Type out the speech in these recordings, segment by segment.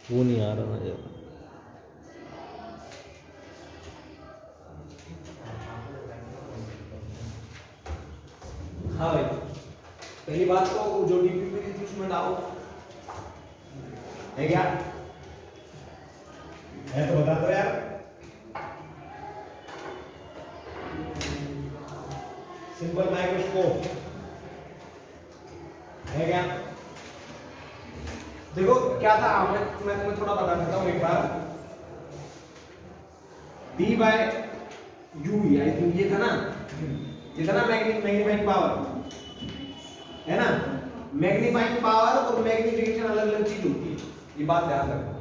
वो नहीं आ रहा नजर। हाँ भाई, पहली बात तो जो डीपीपी की थी उसमें डाउट है क्या? है तो बता दो यार। सिंपल माइक्रोस्कोप है क्या? देखो क्या था, मैं तुम्हें थोड़ा बता देता हूँ एक बार। D by U, I think ये था ना, मैग्नीफाइंग पावर है ना। मैग्नीफाइंग पावर और मैग्निफिकेशन अलग अलग चीज होती है, ये बात ध्यान रखना।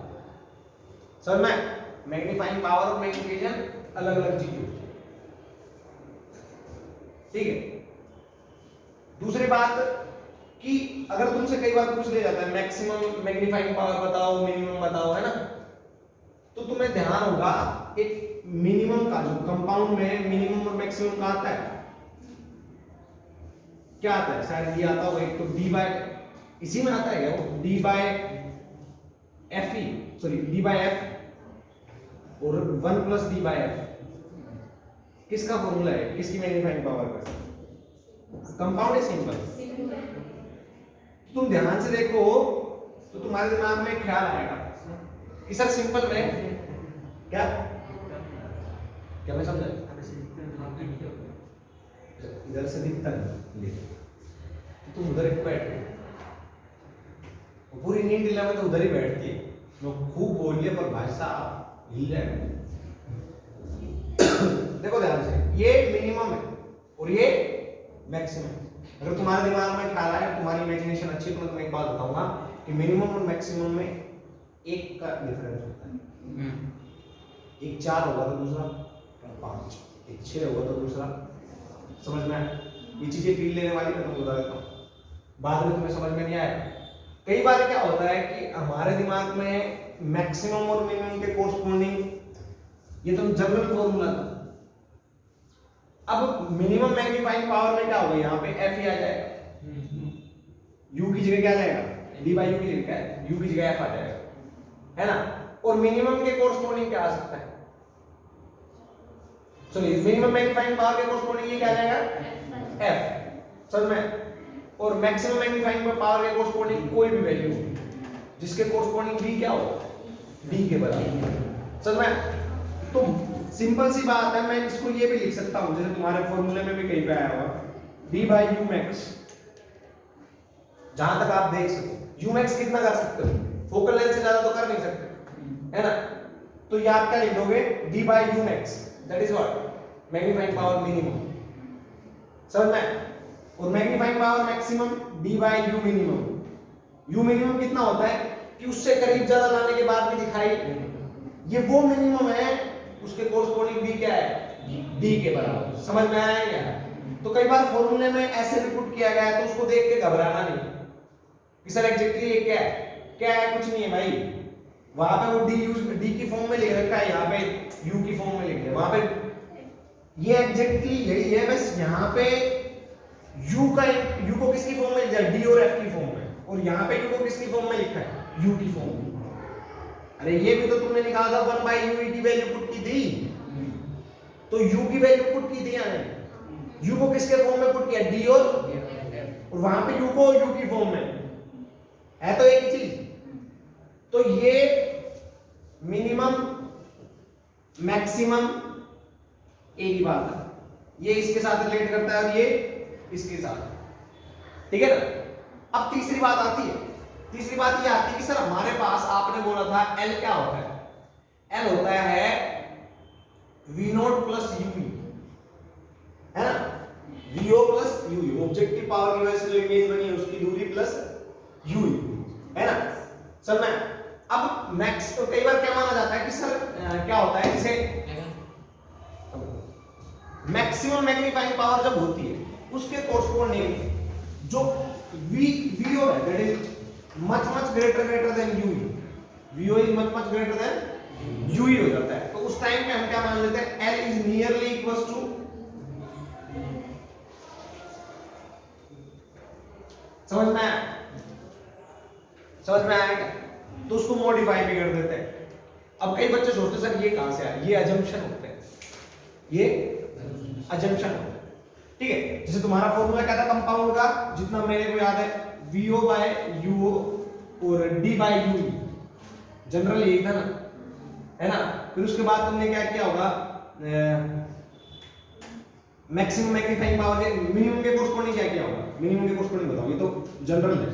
समझ में? मैग्नीफाइंग पावर और मैग्निफिकेशन अलग अलग चीज होती है, ठीक है। दूसरी बात कि अगर तुमसे कई बार पूछ लिया जाता है मैक्सिमम मैग्नीफाइंग पावर बताओ, मिनिमम बताओ, है ना, तो तुम्हें ध्यान होगा एक मिनिमम का, जो कंपाउंड में मिनिमम और मैक्सिमम का आता है, क्या आता है? शायद ये आता होगा एक तो डी बाय, इसी में आता है क्या वो, D by F E, sorry D by F और 1 प्लस डी बाय एफ। किसका फॉर्मूला है, किसकी मैग्नीफाइंग पावर का? कंपाउंड है, सिंपल। तुम ध्यान से देखो तो तुम्हारे दिमाग में ख्याल आएगा कि सर सिंपल में क्या क्या मैं समझा? इधर से दिखता है तो तुम उधर एक बैठ गए, पूरी नींद दिला में तो उधर ही बैठती है। मैं खूब बोल लिया पर भाई साहब हिल जाए। देखो ध्यान से, ये मिनिमम है और ये मैक्सिमम है। अगर तुम्हारे दिमाग में ख्याल आया, तुम्हारी इमेजिनेशन अच्छी, तो मैं तुम्हें एक बात बताऊंगा कि मिनिमम और मैक्सिमम में एक का डिफरेंस होता है। एक 4 होगा तो दूसरा 5, एक 6 होगा तो दूसरा। समझ में आया? ये चीजें फील लेने वाली, मैं तुमको बता देता हूँ, बाद में तुम्हें समझ में नहीं आया। कई बार क्या होता है कि हमारे दिमाग में मैक्सिमम और मिनिमम के कोरस्पॉन्डिंग, ये तो जनरल फॉर्मूला था। अब मिनिमम मैग्नीफाइंग पावर में क्या होगा, यहाँ पे एफ ही आ जाएगा, यू की जगह क्या आ जाएगा, डी बाई यू की जगह क्या है, यू की जगह एफ आ जाएगा, है ना। और मिनिमम के कोरस्पॉन्डिंग क्या आ सकता है, सॉरी मिनिमम मैग्नीफाइंग पावर के कोरस्पॉन्डिंग ये क्या आ जाएगा, एफ। समझ में? और मैक्सिमम मैग्नीफाइंग पावर के कोरस्पॉन्डिंग कोई भी वैल्यू जिसके कोरस्पॉन्डिंग डी क्या होगा, डी के बराबर। समझ में? तो सिंपल सी बात है, मैं इसको ये भी लिख सकता हूं, जैसे तुम्हारे फॉर्मूले में भी कहीं पे आया हुआ डी बाई यू मैक्स, जहां तक आप देख सको। यू मैक्स कितना कर सकते हो, फोकल लेंथ से ज्यादा तो कर नहीं सकते, है ना। तो ये आप क्या लिख दोगे, D by you max, that is what magnifying power minimum. समझ में? और magnifying power maximum D by you minimum. You minimum कितना होता है कि उससे करीब ज्यादा लाने के बाद भी दिखाई, ये वो मिनिमम है, उसके कोरस्पॉन्डिंग डी क्या है, डी के बराबर। समझ में आया क्या? तो कई बार फॉर्मूले में ऐसे भी पुट किया गया है, तो उसको देख के घबराना नहीं कि सर एग्जैक्टली ये क्या है, क्या है, कुछ नहीं है भाई। वहां पे वो डी की फॉर्म में लिख रखा है, यहाँ पे यू की फॉर्म में लिख दिया, वहां पे ये एग्जैक्टली यही है, बस यहाँ पे यू को किसकी फॉर्म में लिखा है, डी और एफ की फॉर्म में, और यहाँ पे यू को किसकी फॉर्म में लिखा है, यू की फॉर्म में। अरे ये भी तो तुमने निकाला था, 1 बाई यू की वैल्यू पुट की थी, तो यू की वैल्यू पुट की थी, यानी यू को किसके फॉर्म में पुट किया, डी और वहां पे यू को यू की फॉर्म में है, तो एक ही चीज। तो ये मिनिमम मैक्सिमम एक ही बात है, ये इसके साथ रिलेट करता है और ये इसके साथ, ठीक है ना। अब तीसरी बात आती है, तीसरी बात ये आती है कि सर हमारे पास आपने बोला था एल क्या होता है, एल होता है वी नोट प्लस यू, है ना, V O plus U, objective power की वजह से जो इमेज बनी है उसकी दूरी प्लस यू, है ना। सर मैं अब मैक्स, तो कई बार क्या माना जाता है कि सर क्या होता है, जैसे मैक्सिमम मैग्नीफाइंग पावर जब होती है उसके कोरस्पॉन्डिंग जो वीओ है, that is much greater than U, V O is much greater than U हो जाता है। तो उस टाइम पे हम क्या मान लेते हैं, L is nearly equals to, समझ में आया, समझ में आया क्या? तो उसको मॉडिफाई भी कर देते हैं। अब कई बच्चे सोचते सर ये कहां से आया, ये अजम्पशन होते हैं, ये अजम्पशन होते हैं, ठीक है। जैसे तुम्हारा फॉर्मूला क्या था कंपाउंड का, जितना मेरे को याद है VO बाय UO और D बाय UE, जनरल यही था ना, है ना। फिर उसके बाद तुमने क्या किया होगा, मैक्सिमम मैग्नीफाइंग पावर के मिनिमम के कोरस्पॉन्डिंग क्या किया होगा, मिनिमम के कोरस्पॉन्डिंग बताओ, ये तो जनरल है।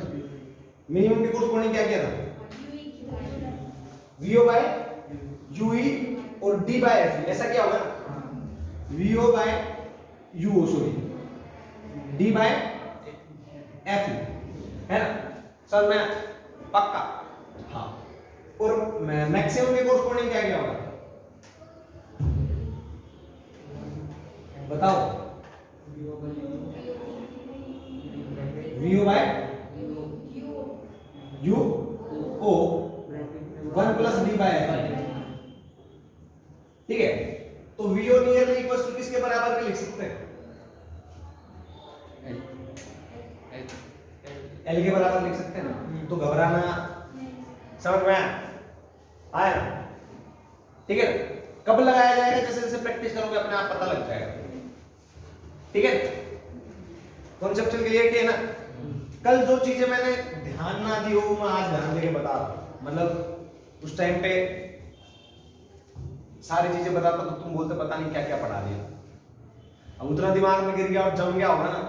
मिनिमम के कोरस्पॉन्डिंग क्या किया था, VO बाय UE और D बाय FE, ऐसा क्या होगा ना, VO by UO sorry D by FE, है ना सर, मैं पक्का, हाँ। और मैक्सिमम के कोरस्पॉन्डिंग क्या क्या होगा बताओ, VO by UO 1 plus D by FE, ठीक है। तो VO नियरली इक्वल टू किसके बराबर भी लिख सकते हैं, L के बराबर लिख सकते हैं ना। तो घबराना, समझ में आया ना, ठीक है। कब लगाया जाएगा, जैसे जैसे प्रैक्टिस करोगे अपने आप पता लग जाएगा, ठीक है। कॉन्सेप्चुअल क्लियरिटी है ना। कल जो चीजें मैंने ध्यान ना दी हो मैं आज ध्यान देके बता रहा हूं, मतलब उस टाइम पे सारी चीजें बताता तो तुम बोलते पता नहीं क्या क्या पढ़ा दिया। अब उतना दिमाग में गिर गया और जम गया होगा ना,